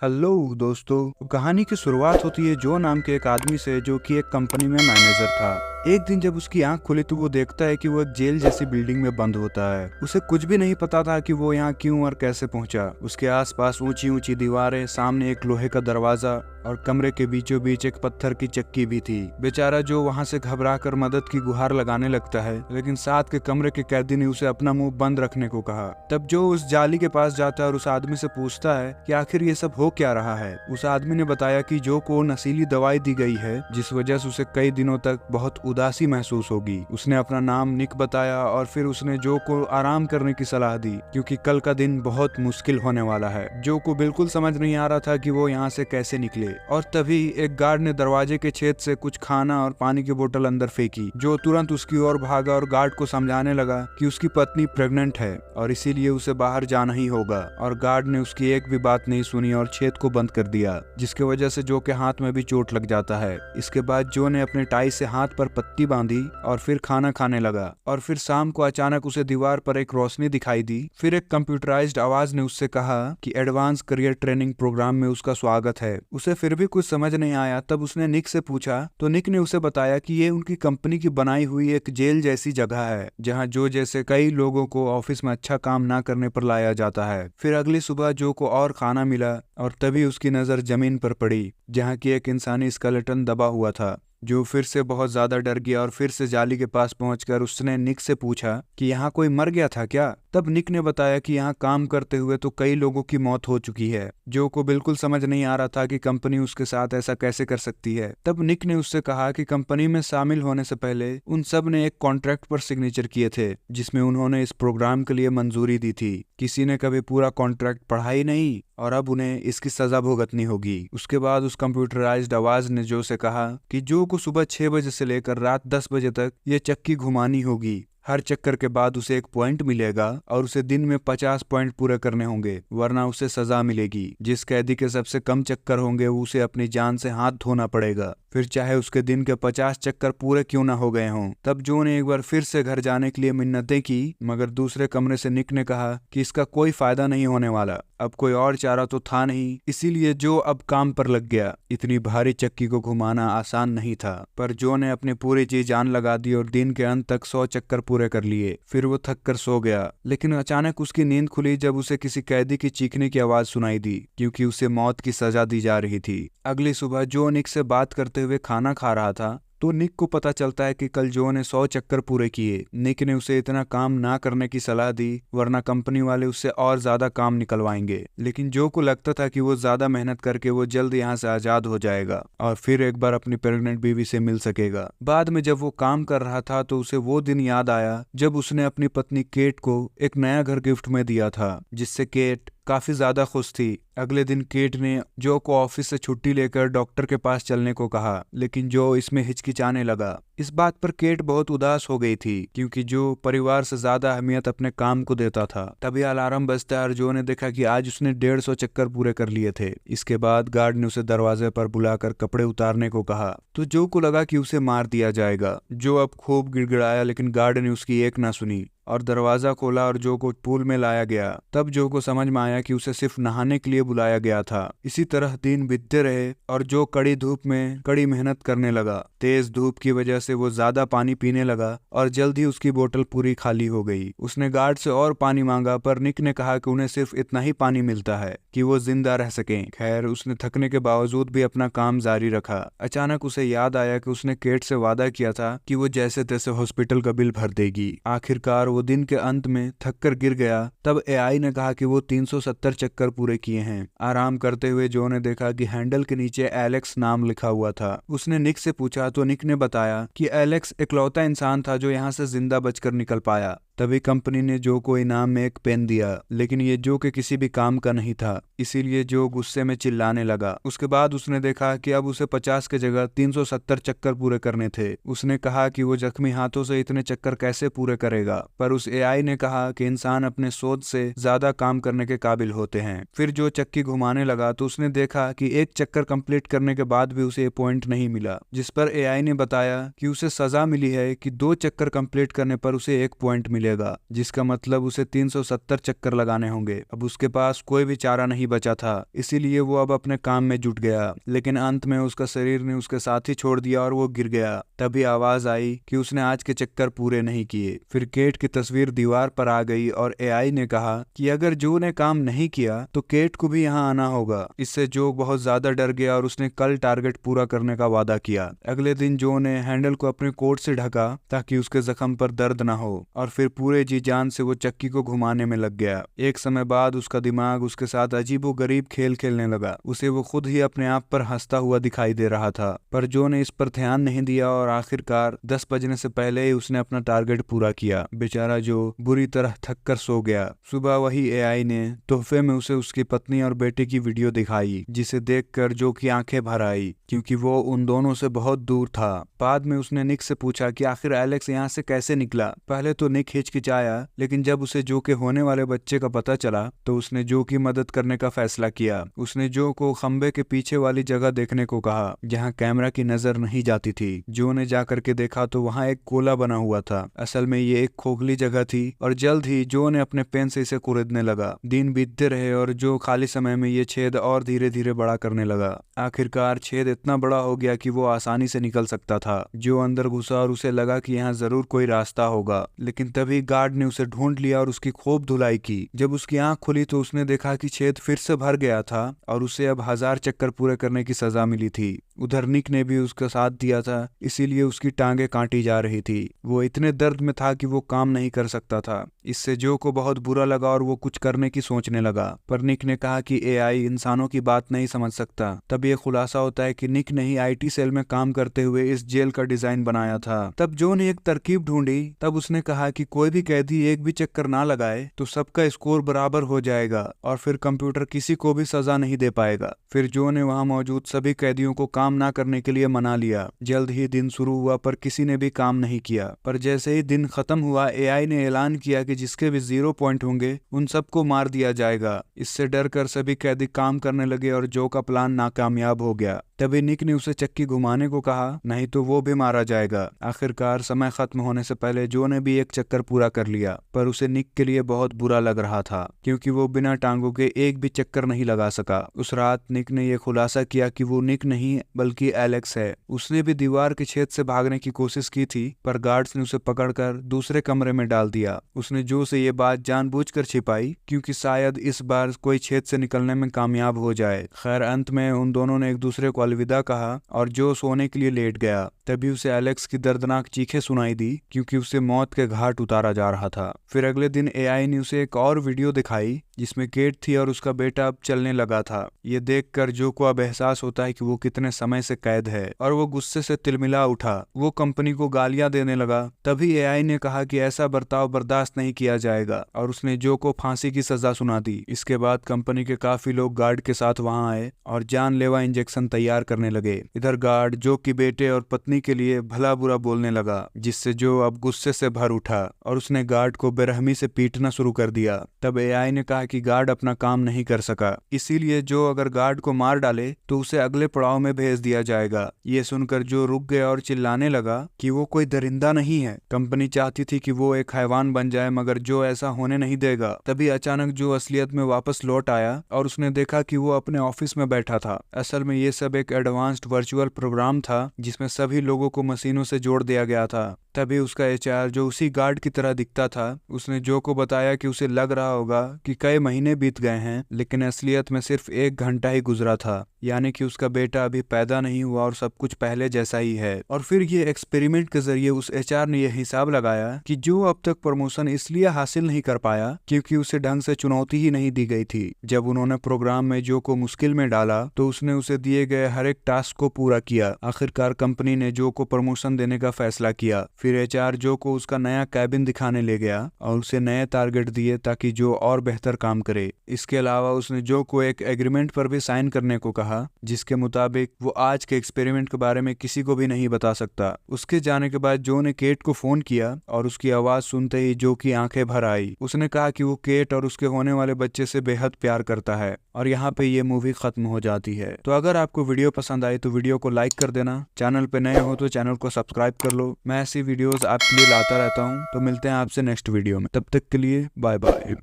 Hello दोस्तों, कहानी की शुरुआत होती है जो नाम के एक आदमी से जो कि एक कंपनी में मैनेजर था। एक दिन जब उसकी आंख खुली तो वो देखता है कि वो एक जेल जैसी बिल्डिंग में बंद होता है। उसे कुछ भी नहीं पता था कि वो यहाँ क्यों और कैसे पहुंचा। उसके आसपास ऊंची ऊंची दीवारें, सामने एक लोहे का दरवाजा और कमरे के बीचों बीच एक पत्थर की चक्की भी थी। बेचारा जो वहां से घबरा कर मदद की गुहार लगाने लगता है, लेकिन साथ के कमरे के कैदी ने उसे अपना मुंह बंद रखने को कहा। तब जो उस जाली के पास जाता है और उस आदमी से पूछता है कि आखिर ये सब हो क्या रहा है। उस आदमी ने बताया कि जो को नशीली दवाई दी गई है जिस वजह से उसे कई दिनों तक बहुत उदासी महसूस होगी। उसने अपना नाम निक बताया और फिर उसने जो को आराम करने की सलाह दी क्योंकि कल का दिन बहुत मुश्किल होने वाला है। जो को बिल्कुल समझ नहीं आ रहा था कि वो यहाँ से कैसे निकले, और तभी एक गार्ड ने दरवाजे के छेद से कुछ खाना और पानी की बोतल अंदर फेंकी। जो तुरंत उसकी ओर भागा और गार्ड को समझाने लगा कि उसकी पत्नी प्रेग्नेंट है और इसीलिए उसे बाहर जाना ही होगा। और गार्ड ने उसकी एक भी बात नहीं सुनी और छेद को बंद कर दिया, जिसकी वजह से जो के हाथ में भी चोट लग जाता है। इसके बाद जो ने अपने टाई से हाथ पर पट्टी बांधी और फिर खाना खाने लगा। और फिर शाम को अचानक उसे दीवार पर एक रोशनी दिखाई दी। फिर एक कंप्यूटराइज्ड आवाज ने उससे कहा कि एडवांस करियर ट्रेनिंग प्रोग्राम में उसका स्वागत है। उसे फिर भी कुछ समझ नहीं आया। तब उसने निक से पूछा तो निक ने उसे बताया कि ये उनकी कंपनी की बनाई हुई एक जेल जैसी जगह है जहाँ जो जैसे कई लोगों को ऑफिस में अच्छा काम ना करने पर लाया जाता है। फिर अगली सुबह जो को और खाना मिला और तभी उसकी नजर जमीन पर पड़ी जहाँ की एक इंसानी स्केलेटन दबा हुआ था। जो फिर से बहुत ज्यादा डर गया और फिर से जाली के पास पहुंचकर उसने निक से पूछा कि यहाँ कोई मर गया था क्या। तब निक ने बताया कि यहाँ काम करते हुए तो कई लोगों की मौत हो चुकी है। जो को बिल्कुल समझ नहीं आ रहा था कि कंपनी उसके साथ ऐसा कैसे कर सकती है। तब निक ने उससे कहा कि कंपनी में शामिल होने से पहले उन सब ने एक कॉन्ट्रैक्ट पर सिग्नेचर किए थे जिसमें उन्होंने इस प्रोग्राम के लिए मंजूरी दी थी। किसी ने कभी पूरा कॉन्ट्रैक्ट पढ़ा ही नहीं और अब उन्हें इसकी सजा भुगतनी होगी। उसके बाद उस कंप्यूटराइज्ड आवाज ने जो से कहा कि जो को सुबह 6 बजे से लेकर रात 10 बजे तक ये चक्की घुमानी होगी। हर चक्कर के बाद उसे एक पॉइंट मिलेगा और उसे दिन में 50 पॉइंट पूरे करने होंगे, वरना उसे सजा मिलेगी। जिस कैदी के सबसे कम चक्कर होंगे उसे अपनी जान से हाथ धोना पड़ेगा, फिर चाहे उसके दिन के 50 चक्कर पूरे क्यों ना हो गए हों। तब जो ने एक बार फिर से घर जाने के लिए मिन्नतें की, मगर दूसरे कमरे से निक ने कहा कि इसका कोई फायदा नहीं होने वाला। अब कोई और चारा तो था नहीं, इसीलिए जो अब काम पर लग गया। इतनी भारी चक्की को घुमाना आसान नहीं था, पर जो ने अपनी पूरी जी जान लगा दी और दिन के अंत तक 100 चक्कर पूरे कर लिए। फिर वो थक कर सो गया, लेकिन अचानक उसकी नींद खुली जब उसे किसी कैदी की चीखने की आवाज सुनाई दी, क्योंकि उसे मौत की सजा दी जा रही थी। अगली सुबह जो निक से बात करते हुए खाना खा रहा था तो निक को पता चलता है कि कल जो ने 100 चक्कर पूरे किए। निक ने उसे इतना काम ना करने की सलाह दी, वरना कंपनी वाले उससे और ज्यादा काम निकलवाएंगे। लेकिन जो को लगता था कि वो ज्यादा मेहनत करके वो जल्द यहाँ से आजाद हो जाएगा और फिर एक बार अपनी प्रेग्नेंट बीवी से मिल सकेगा। बाद में जब वो काम कर रहा था तो उसे वो दिन याद आया जब उसने अपनी पत्नी केट को एक नया घर गिफ्ट में दिया था, जिससे केट काफी ज्यादा खुश थी। अगले दिन केट ने जो को ऑफिस से छुट्टी लेकर डॉक्टर के पास चलने को कहा, लेकिन जो इसमें हिचकिचाने लगा। इस बात पर केट बहुत उदास हो गई थी, क्योंकि जो परिवार से ज्यादा अहमियत अपने काम को देता था। तभी अलार्म बजता है और जो ने देखा कि आज उसने 150 चक्कर पूरे कर लिए थे। इसके बाद गार्ड ने उसे दरवाजे पर बुलाकर कपड़े उतारने को कहा, तो जो को लगा कि उसे मार दिया जाएगा। जो अब खूब गिड़गिड़ाया, लेकिन गार्ड ने उसकी एक ना सुनी और दरवाजा खोला और जो को पूल में लाया गया। तब जो को समझ में आया कि उसे सिर्फ नहाने के लिए बुलाया गया था। इसी तरह दिन बीतते रहे और जो कड़ी धूप में कड़ी मेहनत करने लगा। तेज धूप की वजह से वो ज्यादा पानी पीने लगा और जल्द ही उसकी बोतल पूरी खाली हो गई। उसने गार्ड से और पानी मांगा, पर निक ने कहा कि उन्हें सिर्फ इतना ही पानी मिलता है कि वो जिंदा रह सकें। खैर, उसने थकने के बावजूद भी अपना काम जारी रखा। अचानक उसे याद आया कि उसने केट से वादा किया था कि वो जैसे तैसे हॉस्पिटल का बिल भर देगी। आखिरकार वो दिन के अंत में थक कर गिर गया। तब एआई ने कहा कि वो 370 चक्कर पूरे किए हैं। आराम करते हुए जो ने देखा कि हैंडल के नीचे एलेक्स नाम लिखा हुआ था। उसने निक से पूछा तो निक ने बताया कि एलेक्स इकलौता इंसान था जो यहाँ से जिंदा बचकर निकल पाया। तभी कंपनी ने जो को इनाम में एक पेन दिया, लेकिन ये जो के किसी भी काम का नहीं था, इसीलिए जो गुस्से में चिल्लाने लगा। उसके बाद उसने देखा कि अब उसे 50 के जगह 370 चक्कर पूरे करने थे। उसने कहा कि वो जख्मी हाथों से इतने चक्कर कैसे पूरे करेगा, पर उस एआई ने कहा कि इंसान अपने सोच से ज्यादा काम करने के काबिल होते हैं। फिर जो चक्की घुमाने लगा तो उसने देखा कि एक चक्कर कंप्लीट करने के बाद भी उसे पॉइंट नहीं मिला, जिस पर एआई ने बताया कि उसे सजा मिली है कि 2 चक्कर कंप्लीट करने पर उसे 1 पॉइंट मिलेगा। मिलेगा, जिसका मतलब उसे 370 चक्कर लगाने होंगे। अब उसके पास कोई भी चारा नहीं बचा था, इसीलिए वो अब अपने काम में जुट गया। लेकिन अंत में उसका शरीर ने उसके साथ ही छोड़ दिया और वो गिर गया। तभी आवाज आई कि उसने आज के चक्कर पूरे नहीं किए। फिर केट की तस्वीर दीवार पर आ गई और एआई ने कहा कि अगर जो ने काम नहीं किया तो केट को भी यहाँ आना होगा। इससे जो बहुत ज्यादा डर गया और उसने कल टारगेट पूरा करने का वादा किया। अगले दिन जो ने हैंडल को अपने कोट से ढका ताकि उसके जख्म पर दर्द न हो, और फिर पूरे जी जान से वो चक्की को घुमाने में लग गया। एक समय बाद उसका दिमाग उसके साथ अजीबोगरीब खेल खेलने लगा। उसे वो खुद ही अपने आप पर हंसता हुआ दिखाई दे रहा था, पर जो ने इस पर ध्यान नहीं दिया और आखिरकार 10 बजने से पहले ही उसने अपना टारगेट पूरा किया। बेचारा जो बुरी तरह थक कर सो गया। सुबह वही एआई ने तोहफे में उसे उसकी पत्नी और बेटे की वीडियो दिखाई, जिसे देखकर जो की आंखें भर आई, क्योंकि वो उन दोनों से बहुत दूर था। बाद में उसने निक से पूछा कि आखिर एलेक्स यहाँ से कैसे निकला। पहले तो निक हिचकिचाया, लेकिन जब उसे जो के होने वाले बच्चे का पता चला तो उसने जो की मदद करने का फैसला किया। उसने जो को खंबे के पीछे वाली जगह देखने को कहा जहाँ कैमरा की नजर नहीं जाती थी। जो ने जाकर के देखा तो वहाँ एक कोला बना हुआ था। असल में ये एक खोखली जगह थी और जल्द ही जो ने अपने पेन से इसे कुरेदने लगा। दिन बीतते रहे और जो खाली समय में ये छेद और धीरे धीरे बड़ा करने लगा। आखिरकार छेद इतना बड़ा हो गया कि वो आसानी से निकल सकता था। जो अंदर घुसा और उसे लगा कि यहाँ जरूर कोई रास्ता होगा, लेकिन तभी गार्ड ने उसे ढूंढ लिया और उसकी खूब धुलाई की। जब उसकी आंख खुली तो उसने देखा कि छेद फिर से भर गया था और उसे अब 1000 चक्कर पूरे करने की सजा मिली थी। उधर निक ने भी उसका साथ दिया था, इसीलिए उसकी टांगे काटी जा रही थी। वो इतने दर्द में था कि वो काम नहीं कर सकता था। इससे जो को बहुत बुरा लगा और वो कुछ करने की सोचने लगा, पर निक ने कहा कि एआई इंसानों की बात नहीं समझ सकता। तब ये खुलासा होता है कि निक ने ही आईटी सेल में काम करते हुए इस जेल का डिजाइन बनाया था। तब जो ने एक तरकीब ढूंढी। तब उसने कहा कि कोई भी कैदी एक भी चक्कर ना लगाए तो सबका स्कोर बराबर हो जाएगा और फिर कंप्यूटर किसी को भी सजा नहीं दे पाएगा। फिर जो ने वहां मौजूद सभी कैदियों को काम ना करने के लिए मना लिया। जल्द ही दिन शुरू हुआ पर किसी ने भी काम नहीं किया। पर जैसे ही दिन खत्म हुआ एआई ने ऐलान किया कि जिसके भी 0 पॉइंट होंगे उन सबको मार दिया जाएगा। इससे डर कर सभी कैदी काम करने लगे और जो का प्लान नाकामयाब हो गया। तभी निक ने उसे चक्की घुमाने को कहा, नहीं तो वो भी मारा जाएगा। आखिरकार समय खत्म होने से पहले जो ने भी एक चक्कर पूरा कर लिया, पर उसे निक के लिए बहुत बुरा लग रहा था क्योंकि वो बिना टांगों के एक भी चक्कर नहीं लगा सका। उस रात निक ने यह खुलासा किया कि वो निक नहीं बल्कि एलेक्स है। उसने भी दीवार के छेद से भागने की कोशिश की थी, पर गार्ड्स ने उसे पकड़कर दूसरे कमरे में डाल दिया। उसने जो से ये बात जानबूझकर छिपाई क्योंकि शायद इस बार कोई छेद से निकलने में कामयाब हो जाए। खैर अंत में उन दोनों ने एक दूसरे को अलविदा कहा और जो सोने के लिए लेट गया। तभी उसे एलेक्स की दर्दनाक चीखें सुनाई दी क्योंकि उसे मौत के घाट उतारा जा रहा था। फिर अगले दिन एआई ने उसे एक और वीडियो दिखाई जिसमें केट थी और उसका बेटा अब चलने लगा था। ये देखकर जो को अब एहसास होता है कि वो कितने समय से कैद है और वो गुस्से से तिलमिला उठा। वो कंपनी को गालियां देने लगा। तभी एआई ने कहा कि ऐसा बर्ताव बर्दाश्त नहीं किया जाएगा और उसने जो को फांसी की सजा सुना दी। इसके बाद कंपनी के काफी लोग गार्ड के साथ वहां आए और जानलेवा इंजेक्शन तैयार करने लगे। इधर गार्ड जो की बेटे और पत्नी के लिए भला बुरा बोलने लगा, जिससे जो अब गुस्से से भर उठा और उसने गार्ड को बेरहमी से पीटना शुरू कर दिया। तब एआई ने कहा कि गार्ड अपना काम नहीं कर सका, इसीलिए जो अगर गार्ड को मार डाले तो उसे अगले पड़ाव में भेज दिया जाएगा। ये सुनकर जो रुक गया और चिल्लाने लगा कि वो कोई दरिंदा नहीं है। कंपनी चाहती थी कि वो एक हैवान बन जाए, मगर जो ऐसा होने नहीं देगा। तभी अचानक जो असलियत में वापस लौट आया और उसने देखा कि वो अपने ऑफिस में बैठा था। असल में ये सब एक एडवांस्ड वर्चुअल प्रोग्राम था जिसमें सभी लोगों को मशीनों से जोड़ दिया गया था। तभी उसका एचआर जो उसी गार्ड की तरह दिखता था, उसने जो को बताया कि उसे लग रहा होगा कि कई महीने बीत गए हैं, लेकिन असलियत में सिर्फ 1 घंटा ही गुजरा था। यानी कि उसका बेटा अभी पैदा नहीं हुआ और सब कुछ पहले जैसा ही है। और फिर ये एक्सपेरिमेंट के जरिए उस एचआर ने यह हिसाब लगाया कि जो अब तक प्रमोशन इसलिए हासिल नहीं कर पाया क्योंकि उसे ढंग से चुनौती ही नहीं दी गई थी। जब उन्होंने प्रोग्राम में जो को मुश्किल में डाला तो उसने उसे दिए गए हर एक टास्क को पूरा किया। आखिरकार कंपनी ने जो को प्रमोशन देने का फैसला किया। फिर एचआर जो को उसका नया कैबिन दिखाने ले गया और उसे नए टारगेट दिए ताकि जो और बेहतर काम करे। इसके अलावा उसने जो को एक एग्रीमेंट पर भी साइन करने को कहा जिसके मुताबिक वो आज के एक्सपेरिमेंट के बारे में किसी को भी नहीं बता सकता। उसके जाने के बाद जो ने केट को फोन किया और उसकी आवाज सुनते ही जो की आंखें भर आई। उसने कहा कि वो केट और उसके होने वाले बच्चे से बेहद प्यार करता है। और यहाँ पे ये मूवी खत्म हो जाती है। तो अगर आपको वीडियो पसंद आई तो वीडियो को लाइक कर देना। चैनल पे नए हो तो चैनल को सब्सक्राइब कर लो। मैं ऐसी वीडियोस आपके लिए लाता रहता हूँ। तो मिलते हैं आपसे नेक्स्ट वीडियो में, तब तक के लिए बाय बाय।